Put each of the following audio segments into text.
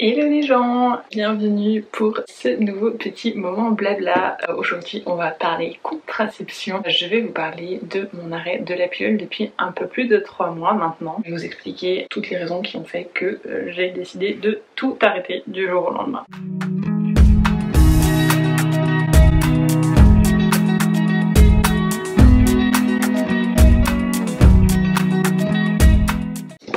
Hello les gens, bienvenue pour ce nouveau petit moment blabla. Aujourd'hui on va parler contraception. Je vais vous parler de mon arrêt de la pilule depuis un peu plus de 3 mois maintenant. Je vais vous expliquer toutes les raisons qui ont fait que j'ai décidé de tout arrêter du jour au lendemain.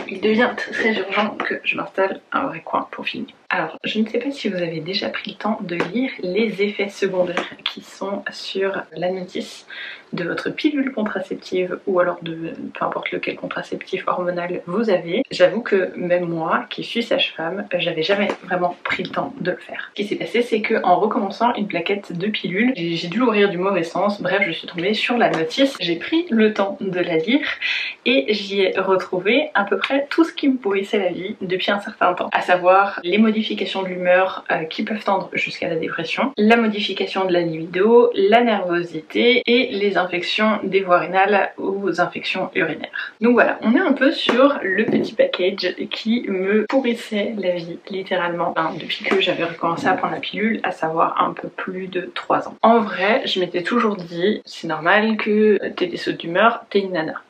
Il devient très urgent que je m'installe un vrai coin pour filmer. Alors, je ne sais pas si vous avez déjà pris le temps de lire les effets secondaires qui sont sur la notice de votre pilule contraceptive ou alors de peu importe lequel contraceptif hormonal vous avez. J'avoue que même moi, qui suis sage-femme, j'avais jamais vraiment pris le temps de le faire. Ce qui s'est passé, c'est qu'en recommençant une plaquette de pilule, j'ai dû l'ouvrir du mauvais sens. Bref, je suis tombée sur la notice, j'ai pris le temps de la lire et j'y ai retrouvé à peu près tout ce qui me pourrissait la vie depuis un certain temps, à savoir les modifications de l'humeur qui peuvent tendre jusqu'à la dépression, la modification de la libido, la nervosité et les infections des voies rénales ou infections urinaires. Donc voilà, on est un peu sur le petit package qui me pourrissait la vie littéralement depuis que j'avais recommencé à prendre la pilule, à savoir un peu plus de 3 ans. En vrai, je m'étais toujours dit, c'est normal que t'aies des sautes d'humeur, t'es une nana.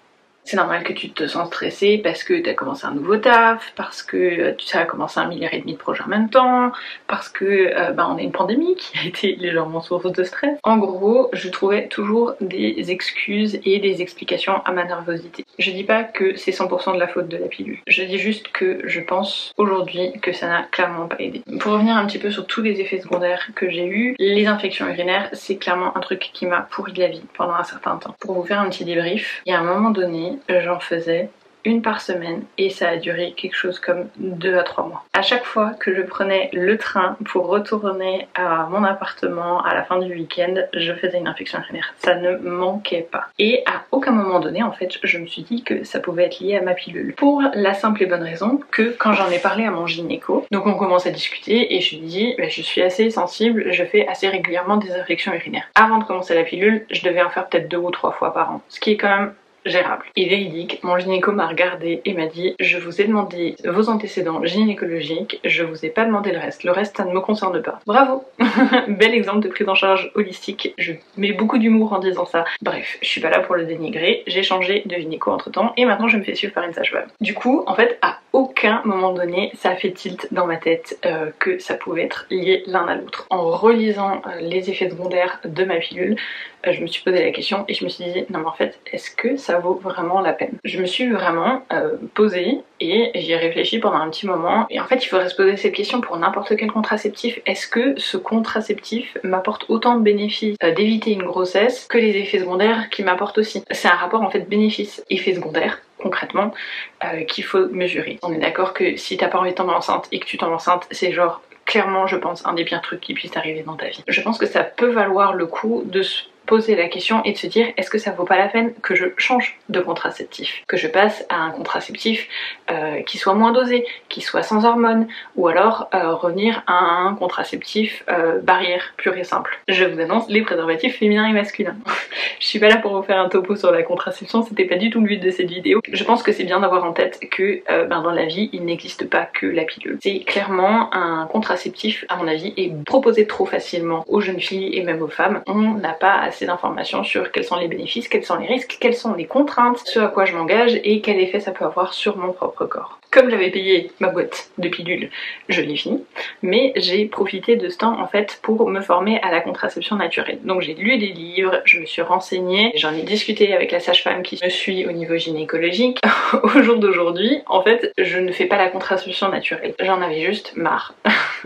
C'est normal que tu te sens stressée parce que tu as commencé un nouveau taf, parce que tu as commencé 1,5 milliard de projets en même temps, parce que on a une pandémie qui a été légèrement source de stress. En gros, je trouvais toujours des excuses et des explications à ma nervosité. Je dis pas que c'est 100% de la faute de la pilule. Je dis juste que je pense aujourd'hui que ça n'a clairement pas aidé. Pour revenir un petit peu sur tous les effets secondaires que j'ai eus, les infections urinaires, c'est clairement un truc qui m'a pourri la vie pendant un certain temps. Pour vous faire un petit débrief, il y a un moment donné, j'en faisais une par semaine et ça a duré quelque chose comme 2 à 3 mois. À chaque fois que je prenais le train pour retourner à mon appartement à la fin du week-end, je faisais une infection urinaire. Ça ne manquait pas. Et à aucun moment donné, en fait, je me suis dit que ça pouvait être lié à ma pilule. Pour la simple et bonne raison que quand j'en ai parlé à mon gynéco, donc on commence à discuter et je lui dis je suis assez sensible, je fais assez régulièrement des infections urinaires. Avant de commencer la pilule, je devais en faire peut-être 2 ou 3 fois par an, ce qui est quand même gérable. Et véridique, mon gynéco m'a regardé et m'a dit je vous ai demandé vos antécédents gynécologiques, je vous ai pas demandé le reste ça ne me concerne pas. Bravo. Bel exemple de prise en charge holistique, je mets beaucoup d'humour en disant ça. Bref, je suis pas là pour le dénigrer, j'ai changé de gynéco entre temps et maintenant je me fais suivre par une sage-femme. Du coup, en fait, à aucun moment donné, ça a fait tilt dans ma tête que ça pouvait être lié l'un à l'autre. En relisant les effets secondaires de ma pilule, je me suis posé la question et je me suis dit non mais en fait, est-ce que ça vaut vraiment la peine? Je me suis vraiment posée et j'y ai réfléchi pendant un petit moment et en fait il faudrait se poser cette question pour n'importe quel contraceptif. Est-ce que ce contraceptif m'apporte autant de bénéfices d'éviter une grossesse que les effets secondaires qui m'apportent aussi? C'est un rapport en fait bénéfice-effet secondaire concrètement qu'il faut mesurer. On est d'accord que si t'as pas envie de tomber enceinte et que tu tombes enceinte, c'est genre clairement je pense un des pires trucs qui puisse arriver dans ta vie. Je pense que ça peut valoir le coup de se poser la question et de se dire est-ce que ça vaut pas la peine que je change de contraceptif, que je passe à un contraceptif qui soit moins dosé, qui soit sans hormones, ou alors revenir à un contraceptif barrière pur et simple. Je vous annonce les préservatifs féminins et masculins. Je suis pas là pour vous faire un topo sur la contraception, c'était pas du tout le but de cette vidéo. Je pense que c'est bien d'avoir en tête que dans la vie il n'existe pas que la pilule. C'est clairement un contraceptif à mon avis est proposé trop facilement aux jeunes filles et même aux femmes. On n'a pas assez d'informations sur quels sont les bénéfices, quels sont les risques, quelles sont les contraintes, ce à quoi je m'engage et quel effet ça peut avoir sur mon propre corps. Comme j'avais payé ma boîte de pilules, je l'ai fini, mais j'ai profité de ce temps en fait pour me former à la contraception naturelle. Donc j'ai lu des livres, je me suis renseignée, j'en ai discuté avec la sage-femme qui me suit au niveau gynécologique. Au jour d'aujourd'hui, en fait, je ne fais pas la contraception naturelle. J'en avais juste marre.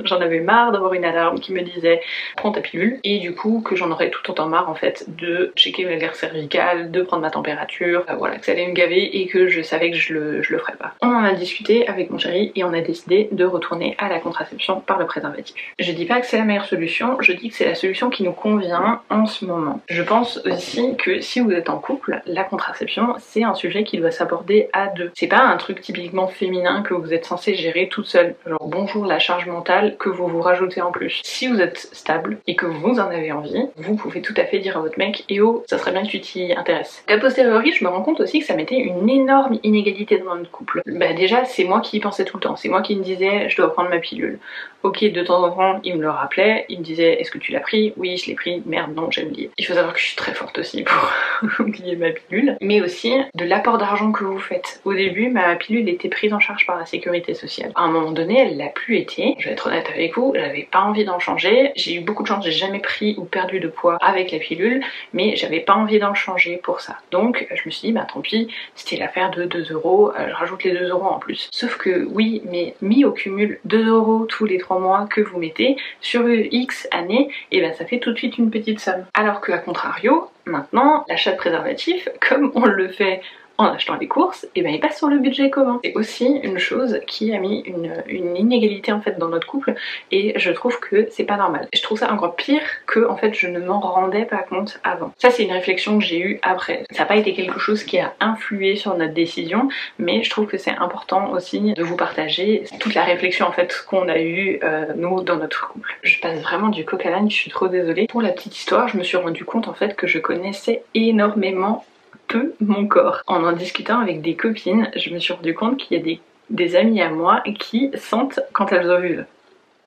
J'en avais marre d'avoir une alarme qui me disait prends ta pilule et du coup que j'en aurais tout autant marre en fait de checker mes glaires cervicales, de prendre ma température, voilà, que ça allait me gaver et que je savais que je le ferais pas. On en a discuté avec mon chéri et on a décidé de retourner à la contraception par le préservatif. Je dis pas que c'est la meilleure solution, je dis que c'est la solution qui nous convient en ce moment. Je pense aussi que si vous êtes en couple, la contraception c'est un sujet qui doit s'aborder à deux. C'est pas un truc typiquement féminin que vous êtes censé gérer toute seule. Genre bonjour la charge mentale, hormonal que vous vous rajoutez en plus. Si vous êtes stable et que vous en avez envie, vous pouvez tout à fait dire à votre mec « Eh oh, ça serait bien que tu t'y intéresses ». A posteriori, je me rends compte aussi que ça mettait une énorme inégalité dans notre couple. Bah déjà, c'est moi qui y pensais tout le temps, c'est moi qui me disais « Je dois prendre ma pilule ». Ok, de temps en temps, il me le rappelait, il me disait est-ce que tu l'as pris? Oui, je l'ai pris, merde, non, j'ai oublié. Il faut savoir que je suis très forte aussi pour oublier ma pilule, mais aussi de l'apport d'argent que vous faites. Au début, ma pilule était prise en charge par la sécurité sociale. À un moment donné, elle l'a plus été. Je vais être honnête avec vous, j'avais pas envie d'en changer. J'ai eu beaucoup de chance, j'ai jamais pris ou perdu de poids avec la pilule, mais j'avais pas envie d'en changer pour ça. Donc, je me suis dit, bah tant pis, c'était l'affaire de 2 €, je rajoute les 2 € en plus. Sauf que oui, mais mis au cumul 2 € tous les 3 mois que vous mettez sur X années, et ben ça fait tout de suite une petite somme. Alors que à contrario, maintenant, l'achat de préservatifs, comme on le fait en achetant les courses, et ben il passe sur le budget commun. C'est aussi une chose qui a mis une inégalité en fait dans notre couple, et je trouve que c'est pas normal. Je trouve ça encore pire que en fait je ne m'en rendais pas compte avant. Ça c'est une réflexion que j'ai eue après. Ça n'a pas été quelque chose qui a influé sur notre décision, mais je trouve que c'est important aussi de vous partager toute la réflexion en fait qu'on a eue nous dans notre couple. Je passe vraiment du coq à l'âne, je suis trop désolée. Pour la petite histoire, je me suis rendu compte en fait que je connaissais énormément peu mon corps. En discutant avec des copines, je me suis rendu compte qu'il y a des amies à moi qui sentent quand elles ovulent.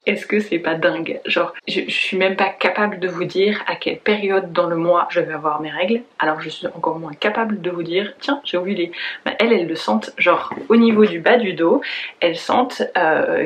Est-ce que c'est pas dingue? Genre, je suis même pas capable de vous dire à quelle période dans le mois je vais avoir mes règles, alors je suis encore moins capable de vous dire tiens j'ai ovulé. Bah, elles le sentent genre au niveau du bas du dos, elles sentent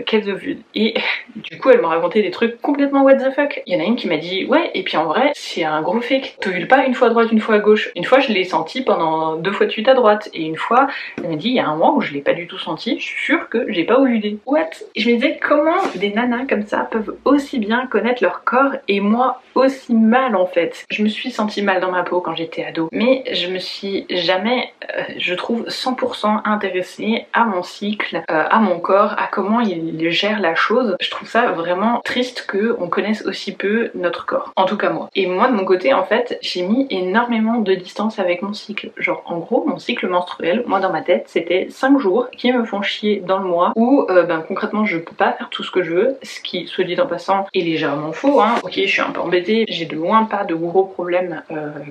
qu'elles ovulent. Et du coup elles m'ont raconté des trucs complètement what the fuck. Il y en a une qui m'a dit ouais et puis en vrai c'est un gros fake, t'ovules pas une fois à droite une fois à gauche. Une fois je l'ai senti pendant 2 fois de suite à droite, et une fois elle m'a dit il y a un mois où je l'ai pas du tout senti, je suis sûre que j'ai pas ovulé. What? Et je me disais comment des nanas comme ça peuvent aussi bien connaître leur corps et moi aussi mal en fait. Je me suis sentie mal dans ma peau quand j'étais ado, mais je me suis jamais, je trouve, 100% intéressée à mon cycle, à mon corps, à comment il gère la chose. Je trouve ça vraiment triste qu'on connaisse aussi peu notre corps, en tout cas moi. Et moi de mon côté en fait, j'ai mis énormément de distance avec mon cycle. Genre en gros mon cycle menstruel, moi dans ma tête c'était 5 jours qui me font chier dans le mois où concrètement je peux pas faire tout ce que je veux, ce qui soit dit en passant est légèrement faux, hein. Ok, je suis un peu embêtée, j'ai de loin pas de gros problèmes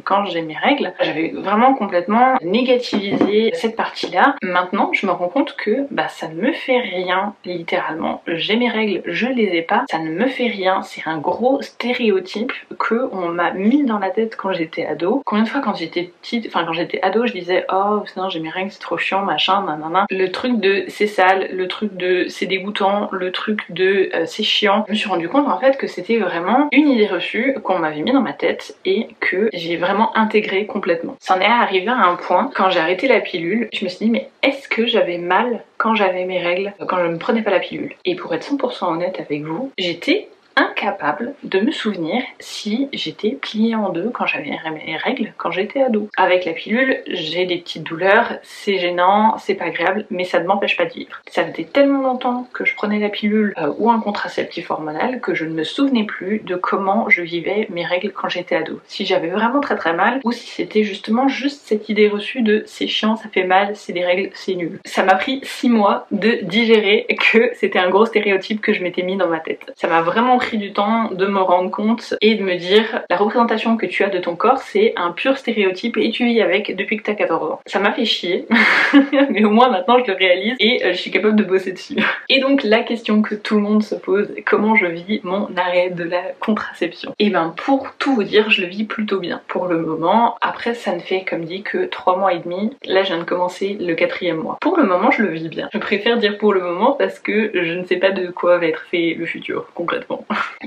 quand j'ai mes règles. J'avais vraiment complètement négativisé cette partie-là. Maintenant, je me rends compte que ça ne me fait rien, littéralement. J'ai mes règles, je les ai pas, ça ne me fait rien. C'est un gros stéréotype que on m'a mis dans la tête quand j'étais ado. Combien de fois quand j'étais petite, enfin quand j'étais ado, je disais oh sinon j'ai mes règles, c'est trop chiant, machin, nanana. Le truc de c'est sale, le truc de c'est dégoûtant, le truc de c'est chiant. Je me suis rendu compte en fait que c'était vraiment une idée reçue qu'on m'avait mis dans ma tête et que j'ai vraiment intégré complètement. Ça en est arrivé à un point, quand j'ai arrêté la pilule, je me suis dit mais est-ce que j'avais mal quand j'avais mes règles, quand je ne prenais pas la pilule? Et pour être 100% honnête avec vous, j'étais incapable de me souvenir si j'étais pliée en deux quand j'avais mes règles quand j'étais ado. Avec la pilule, j'ai des petites douleurs, c'est gênant, c'est pas agréable, mais ça ne m'empêche pas de vivre. Ça faisait tellement longtemps que je prenais la pilule ou un contraceptif hormonal que je ne me souvenais plus de comment je vivais mes règles quand j'étais ado. Si j'avais vraiment très très mal ou si c'était justement juste cette idée reçue de c'est chiant, ça fait mal, c'est des règles, c'est nul. Ça m'a pris 6 mois de digérer que c'était un gros stéréotype que je m'étais mis dans ma tête. Ça m'a vraiment pris du temps de me rendre compte et de me dire la représentation que tu as de ton corps c'est un pur stéréotype et tu vis avec depuis que t'as 14 ans. Ça m'a fait chier mais au moins maintenant je le réalise et je suis capable de bosser dessus. Et donc la question que tout le monde se pose, comment je vis mon arrêt de la contraception? Et pour tout vous dire, je le vis plutôt bien pour le moment. Après ça ne fait comme dit que 3 mois et demi, là je viens de commencer le 4e mois. Pour le moment je le vis bien. Je préfère dire pour le moment parce que je ne sais pas de quoi va être fait le futur concrètement.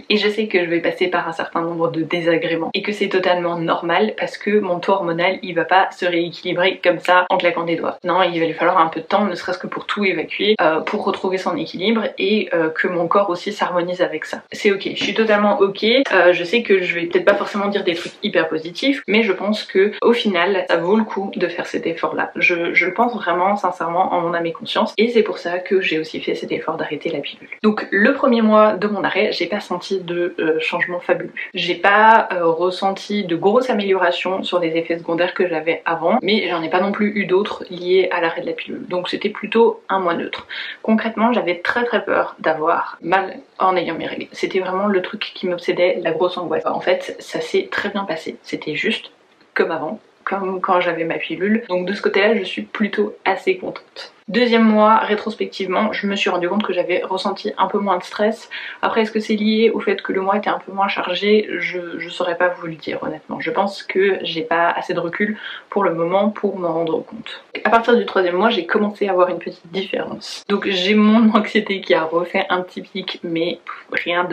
Et je sais que je vais passer par un certain nombre de désagréments et que c'est totalement normal parce que mon taux hormonal il va pas se rééquilibrer comme ça en claquant des doigts. Non, il va lui falloir un peu de temps, ne serait-ce que pour tout évacuer, pour retrouver son équilibre et que mon corps aussi s'harmonise avec ça. C'est ok, je suis totalement ok, je sais que je vais peut-être pas forcément dire des trucs hyper positifs, mais je pense que au final ça vaut le coup de faire cet effort là. Je le pense vraiment sincèrement en mon âme et conscience, et c'est pour ça que j'ai aussi fait cet effort d'arrêter la pilule. Donc le premier mois de mon arrêt, j'ai pas pas senti de changement fabuleux. J'ai pas ressenti de grosses améliorations sur les effets secondaires que j'avais avant, mais j'en ai pas non plus eu d'autres liés à l'arrêt de la pilule, donc c'était plutôt un mois neutre. Concrètement, j'avais très peur d'avoir mal en ayant mes règles. C'était vraiment le truc qui m'obsédait, la grosse angoisse. En fait, ça s'est très bien passé, c'était juste comme avant, comme quand j'avais ma pilule, donc de ce côté-là, je suis plutôt assez contente. Deuxième mois, rétrospectivement, je me suis rendu compte que j'avais ressenti un peu moins de stress. Après, est-ce que c'est lié au fait que le mois était un peu moins chargé? Je saurais pas vous le dire honnêtement. Je pense que j'ai pas assez de recul pour le moment pour m'en rendre compte. À partir du troisième mois, j'ai commencé à avoir une petite différence. Donc j'ai mon anxiété qui a refait un petit pic, mais rien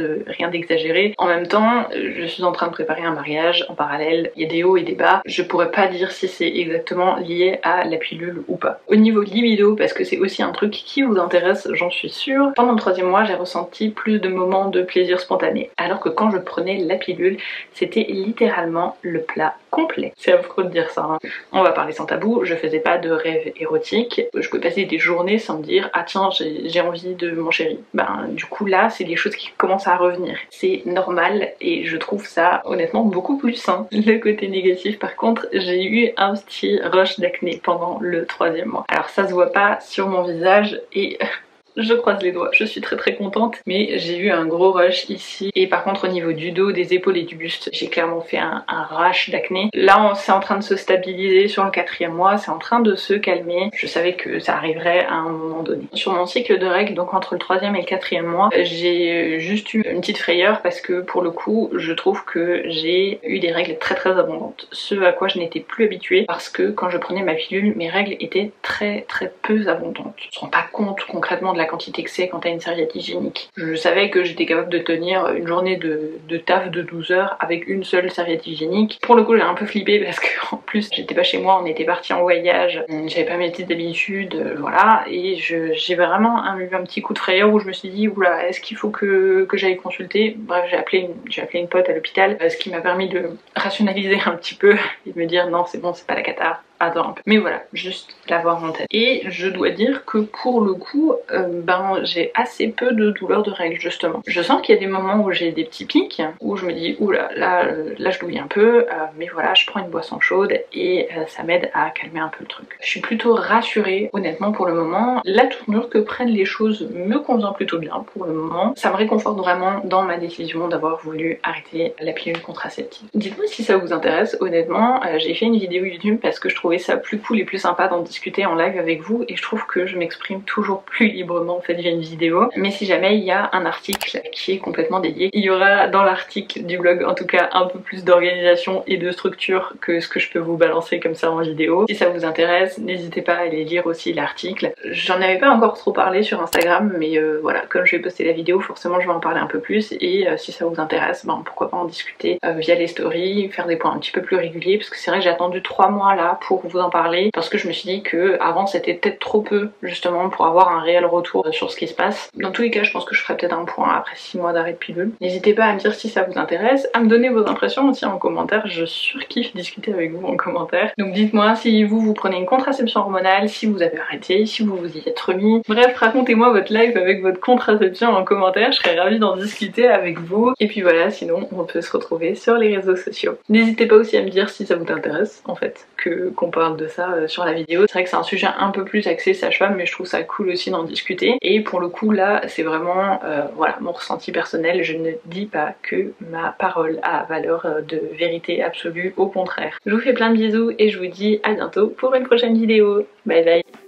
d'exagéré. En même temps, je suis en train de préparer un mariage en parallèle. Il y a des hauts et des bas. Je pourrais pas dire si c'est exactement lié à la pilule ou pas. Au niveau libido, parce que c'est aussi un truc qui vous intéresse, j'en suis sûre. Pendant le troisième mois, j'ai ressenti plus de moments de plaisir spontané, alors que quand je prenais la pilule, c'était littéralement le plat complet. C'est affreux de dire ça, hein. On va parler sans tabou, je faisais pas de rêves érotiques, je pouvais passer des journées sans me dire ah tiens j'ai envie de mon chéri. Ben du coup là, c'est des choses qui commencent à revenir. C'est normal et je trouve ça honnêtement beaucoup plus sain. Le côté négatif par contre, j'ai eu un petit rush d'acné pendant le troisième mois. Alors ça se voit pas sur mon visage et je croise les doigts, je suis très contente, mais j'ai eu un gros rush ici et par contre au niveau du dos, des épaules et du buste, j'ai clairement fait un rash d'acné. Là c'est en train de se stabiliser sur le quatrième mois, c'est en train de se calmer. Je savais que ça arriverait à un moment donné. Sur mon cycle de règles, donc entre le troisième et le quatrième mois, j'ai juste eu une petite frayeur parce que pour le coup, je trouve que j'ai eu des règles très abondantes. Ce à quoi je n'étais plus habituée parce que quand je prenais ma pilule, mes règles étaient très peu abondantes. Je ne me rends pas compte concrètement de la quantité que c'est quand t'as une serviette hygiénique. Je savais que j'étais capable de tenir une journée de taf de 12 heures avec une seule serviette hygiénique. Pour le coup j'ai un peu flippé parce que en plus j'étais pas chez moi, on était parti en voyage, j'avais pas mes petites habitudes, voilà, et j'ai vraiment eu un petit coup de frayeur où je me suis dit oula, est-ce qu'il faut que j'aille consulter? Bref, j'ai appelé une pote à l'hôpital, ce qui m'a permis de rationaliser un petit peu et de me dire non c'est bon, c'est pas la cata. Attends un peu. Mais voilà, juste l'avoir en tête. Et je dois dire que pour le coup, j'ai assez peu de douleurs de règles justement. Je sens qu'il y a des moments où j'ai des petits pics, où je me dis oula, là je douille un peu, mais voilà, je prends une boisson chaude et ça m'aide à calmer un peu le truc. Je suis plutôt rassurée, honnêtement pour le moment. La tournure que prennent les choses me convient plutôt bien pour le moment. Ça me réconforte vraiment dans ma décision d'avoir voulu arrêter la pilule contraceptive. Dites-moi si ça vous intéresse, honnêtement, j'ai fait une vidéo YouTube parce que je trouvais ça plus cool et plus sympa d'en discuter en live avec vous et je trouve que je m'exprime toujours plus librement en fait via une vidéo. Mais si jamais il y a un article qui est complètement dédié, il y aura dans l'article du blog en tout cas un peu plus d'organisation et de structure que ce que je peux vous balancer comme ça en vidéo. Si ça vous intéresse, n'hésitez pas à aller lire aussi l'article. J'en avais pas encore trop parlé sur Instagram, mais voilà, comme je vais poster la vidéo, forcément je vais en parler un peu plus et si ça vous intéresse, pourquoi pas en discuter via les stories, faire des points un petit peu plus réguliers parce que c'est vrai que j'ai attendu 3 mois là pour vous en parler parce que je me suis dit que avant c'était peut-être trop peu justement pour avoir un réel retour sur ce qui se passe. Dans tous les cas, je pense que je ferai peut-être un point après 6 mois d'arrêt de pilule. N'hésitez pas à me dire si ça vous intéresse, à me donner vos impressions aussi en commentaire, je surkiffe discuter avec vous en commentaire. Donc dites-moi si vous prenez une contraception hormonale, si vous avez arrêté, si vous vous y êtes remis. Bref, racontez-moi votre life avec votre contraception en commentaire, je serais ravie d'en discuter avec vous. Et puis voilà, sinon on peut se retrouver sur les réseaux sociaux. N'hésitez pas aussi à me dire si ça vous intéresse en fait, qu'on parle de ça sur la vidéo. C'est vrai que c'est un sujet un peu plus axé sage-femme, mais je trouve ça cool aussi d'en discuter. Et pour le coup là, c'est vraiment voilà, mon ressenti personnel. Je ne dis pas que ma parole a valeur de vérité absolue, au contraire. Je vous fais plein de bisous et je vous dis à bientôt pour une prochaine vidéo. Bye bye.